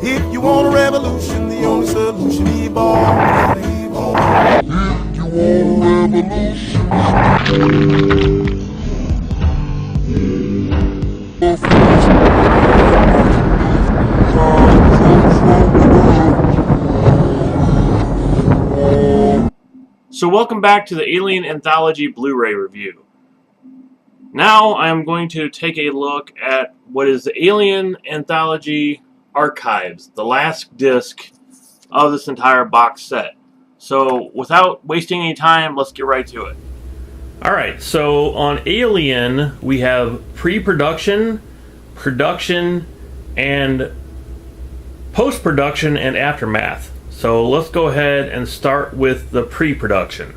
If you want a revolution, the only solution, evolve. If you want a revolution. So welcome back to the Alien Anthology Blu-ray review. Now I'm going to take a look at what is the Alien Anthology Archives, the last disc of this entire box set. So without wasting any time, let's get right to it. Alright, so on Alien we have pre-production, production, and post-production and aftermath. So let's go ahead and start with the pre-production.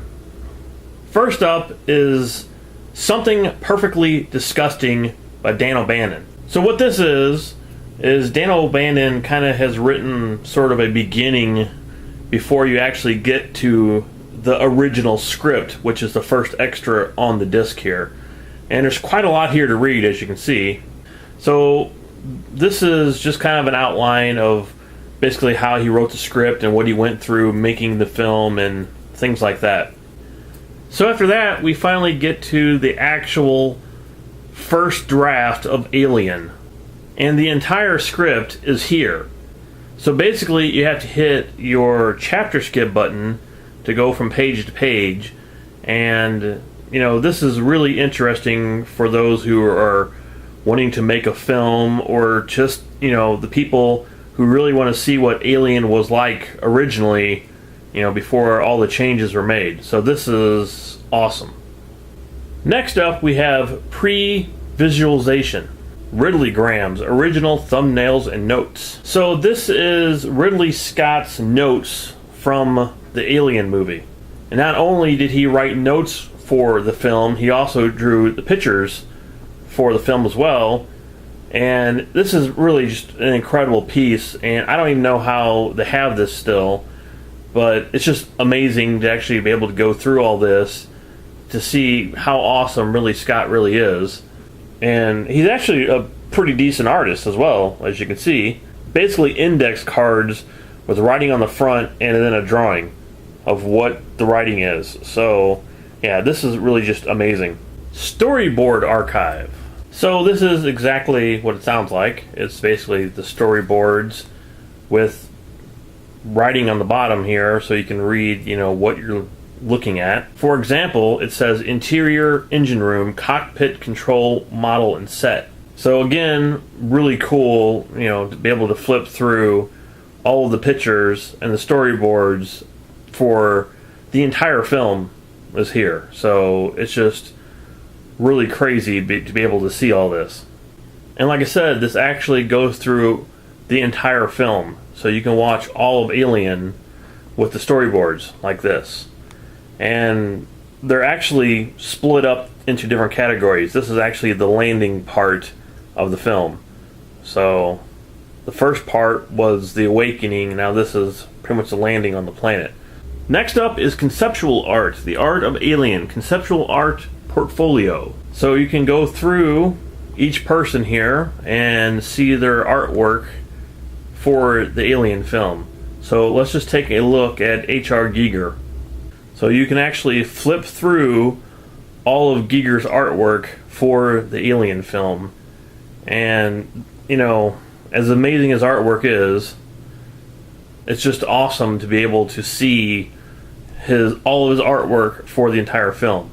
First up is Something Perfectly Disgusting by Dan O'Bannon. So what this is Dan O'Bannon kind of has written sort of a beginning before you actually get to the original script, which is the first extra on the disc here. And there's quite a lot here to read, as you can see. So this is just kind of an outline of basically how he wrote the script and what he went through making the film and things like that. So after that, we finally get to the actual first draft of Alien. And the entire script is here. So basically, you have to hit your chapter skip button to go from page to page. And, you know, this is really interesting for those who are wanting to make a film, or just, you know, the people who really want to see what Alien was like originally, you know, before all the changes were made. So this is awesome. Next up, we have pre-visualization. Ridley Graham's original thumbnails and notes. So this is Ridley Scott's notes from the Alien movie. And not only did he write notes for the film, he also drew the pictures for the film as well. And this is really just an incredible piece, and I don't even know how they have this still, but it's just amazing to actually be able to go through all this to see how awesome Ridley Scott really is. And he's actually a pretty decent artist as well, as you can see. Basically index cards with writing on the front and then a drawing of what the writing is. So yeah, this is really just amazing. Storyboard Archive. So this is exactly what it sounds like. It's basically the storyboards with writing on the bottom here so you can read, you know, what you're looking at. For example, it says interior engine room, cockpit control model and set. So again, really cool, you know, to be able to flip through all of the pictures and the storyboards for the entire film is here. So it's just really crazy to be able to see all this. And like I said, this actually goes through the entire film, so you can watch all of Alien with the storyboards like this. And they're actually split up into different categories. This is actually the landing part of the film. So the first part was the awakening, now this is pretty much the landing on the planet. Next up is Conceptual Art, the art of Alien, Conceptual Art portfolio. So you can go through each person here and see their artwork for the Alien film. So let's just take a look at H.R. Giger. So you can actually flip through all of Giger's artwork for the Alien film. And, you know, as amazing as artwork is, it's just awesome to be able to see all of his artwork for the entire film.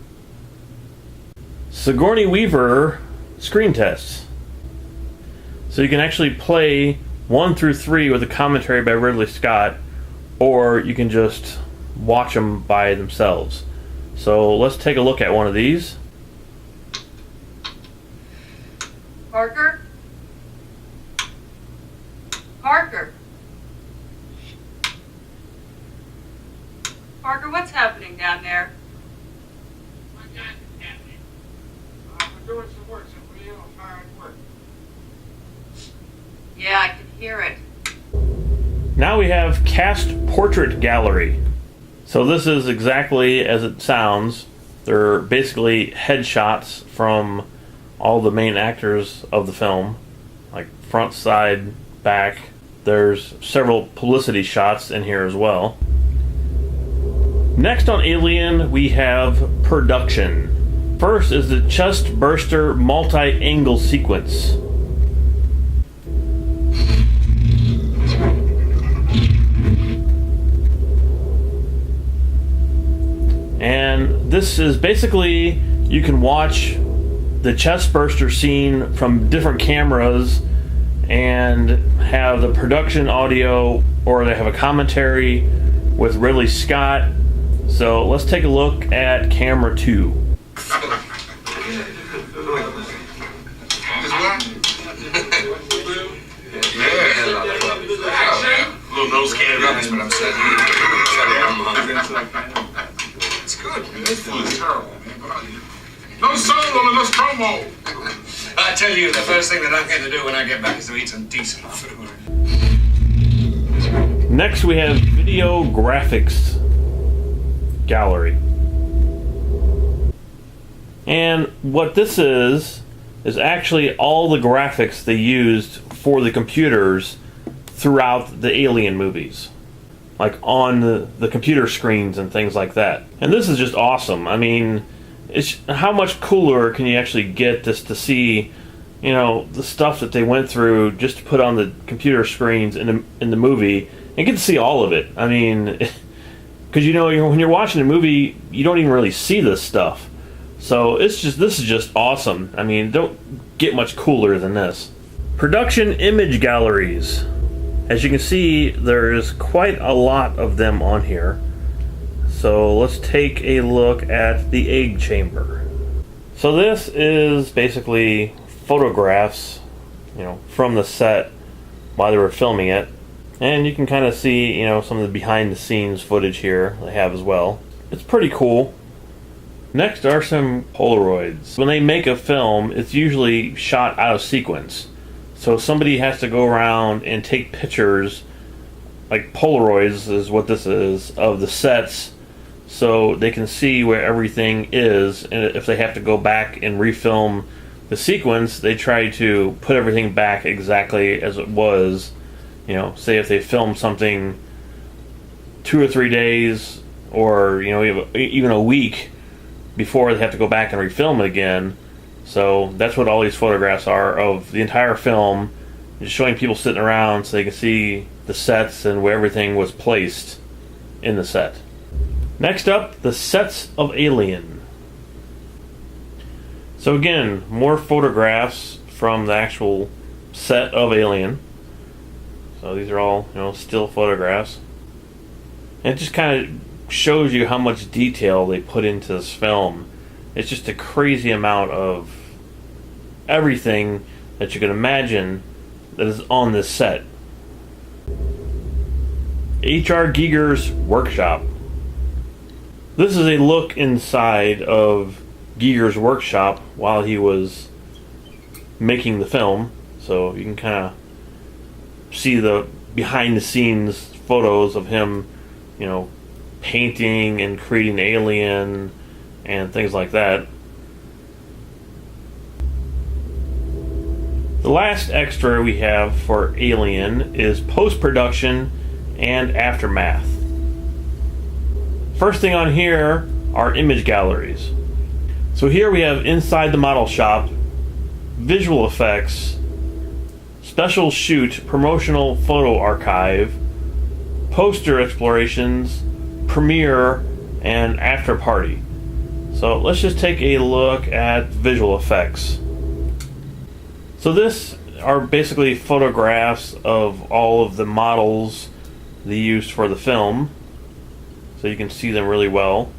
Sigourney Weaver screen tests. So you can actually play 1 through 3 with a commentary by Ridley Scott, or you can just watch them by themselves. So let's take a look at one of these. Parker? Parker? Parker, what's happening down there? My God, it's happening. I'm doing some work, some real hard work. Yeah, I can hear it. Now we have Cast Portrait Gallery. So this is exactly as it sounds. They're basically headshots from all the main actors of the film, like front, side, back. There's several publicity shots in here as well. Next on Alien, we have production. First is the chest burster multi-angle sequence. And this is basically, you can watch the chest burster scene from different cameras and have the production audio, or they have a commentary with Ridley Scott. So let's take a look at camera 2. Little nose candy rubbish, but I'm sad. It's good. This food is terrible. No soul on this promo. I tell you, the first thing that I'm going to do when I get back is to eat some decent food. Next we have video graphics gallery. And what this is actually all the graphics they used for the computers throughout the Alien movies. Like on the computer screens and things like that. And this is just awesome. I mean, how much cooler can you actually get just to see, you know, the stuff that they went through just to put on the computer screens in the movie and get to see all of it. I mean, because you know, when you're watching a movie, you don't even really see this stuff. So this is just awesome. I mean, don't get much cooler than this. Production image galleries. As you can see, there's quite a lot of them on here. So let's take a look at the egg chamber. So this is basically photographs, you know, from the set while they were filming it. And you can kind of see, you know, some of the behind the scenes footage here they have as well. It's pretty cool. Next are some Polaroids. When they make a film, it's usually shot out of sequence. So somebody has to go around and take pictures, like Polaroids is what this is, of the sets, so they can see where everything is. And if they have to go back and refilm the sequence, they try to put everything back exactly as it was. You know, say if they filmed something 2 or 3 days, or you know, even a week before they have to go back and refilm it again. So that's what all these photographs are of the entire film, just showing people sitting around so they can see the sets and where everything was placed in the set. Next up, the sets of Alien. So again, more photographs from the actual set of Alien. So these are all, you know, still photographs. And it just kind of shows you how much detail they put into this film. It's just a crazy amount of everything that you can imagine that is on this set. H.R. Giger's workshop. This is a look inside of Giger's workshop while he was making the film. So you can kind of see the behind the scenes photos of him, you know, painting and creating the alien and things like that. The last extra we have for Alien is post-production and aftermath. First thing on here are image galleries. So here we have inside the model shop, visual effects, special shoot, promotional photo archive, poster explorations, premiere, and after party. So let's just take a look at visual effects. So this are basically photographs of all of the models they used for the film, so you can see them really well,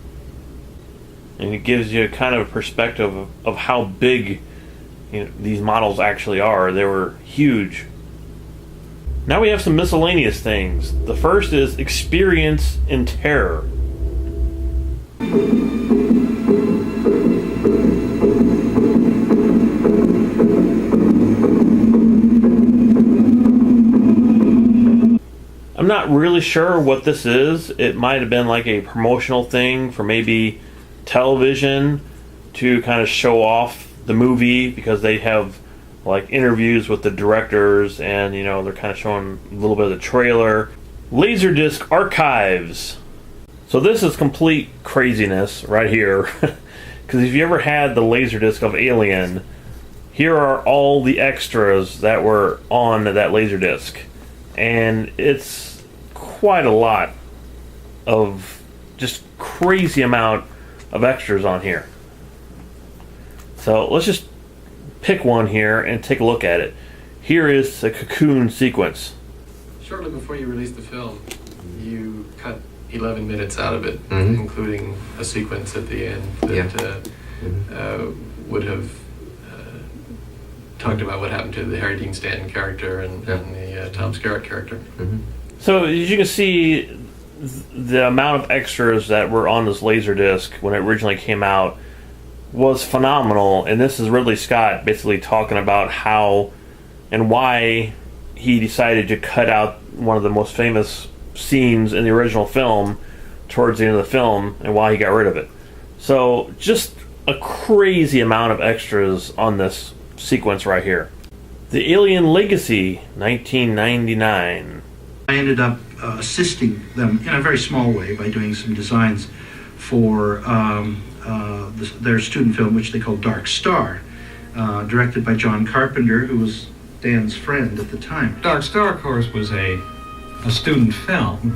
and it gives you kind of a perspective of how big, you know, these models actually are. They were huge. Now we have some miscellaneous things. The first is experience in terror. I'm not really sure what this is. It might have been like a promotional thing for maybe television to kind of show off the movie, because they have like interviews with the directors, and you know they're kind of showing a little bit of the trailer. Laserdisc archives. So this is complete craziness right here. Because if you ever had the Laserdisc of Alien, here are all the extras that were on that Laserdisc. And it's quite a lot of just crazy amount of extras on here. So let's just pick one here and take a look at it. Here is the Cocoon sequence. Shortly before you released the film, you cut 11 minutes out of it, including a sequence at the end that would have talked about what happened to the Harry Dean Stanton character and the Tom Skerritt character. So as you can see, the amount of extras that were on this Laserdisc when it originally came out was phenomenal, and this is Ridley Scott basically talking about how and why he decided to cut out one of the most famous scenes in the original film towards the end of the film and why he got rid of it. So just a crazy amount of extras on this sequence right here. The Alien Legacy, 1999. I ended up assisting them in a very small way by doing some designs for their student film, which they called Dark Star, directed by John Carpenter, who was Dan's friend at the time. Dark Star, of course, was a student film,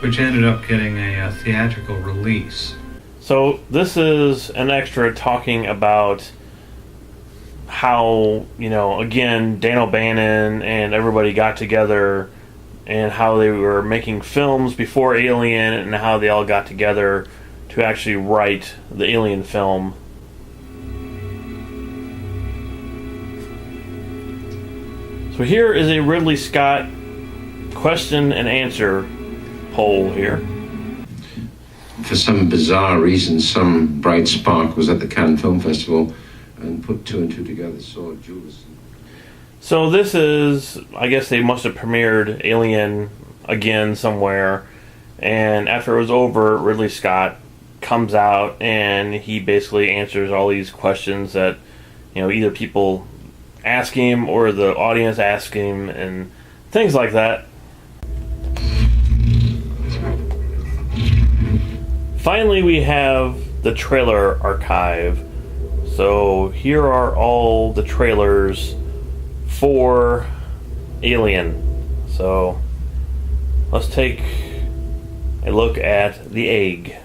which ended up getting a theatrical release. So this is an extra talking about how, you know, again, Dan O'Bannon and everybody got together and how they were making films before Alien and how they all got together to actually write the Alien film. So here is a Ridley Scott question and answer poll here. For some bizarre reason, some bright spark was at the Cannes Film Festival and put two and two together, saw Jules. So this is, I guess they must have premiered Alien again somewhere, and after it was over, Ridley Scott comes out and he basically answers all these questions that, you know, either people ask him or the audience ask him and things like that. Finally, we have the trailer archive. So here are all the trailers for Alien. So let's take a look at The Egg.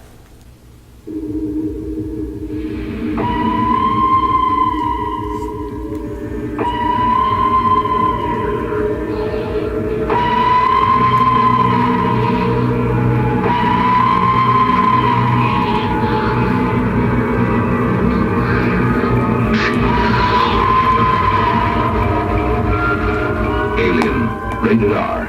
Alien, rated R.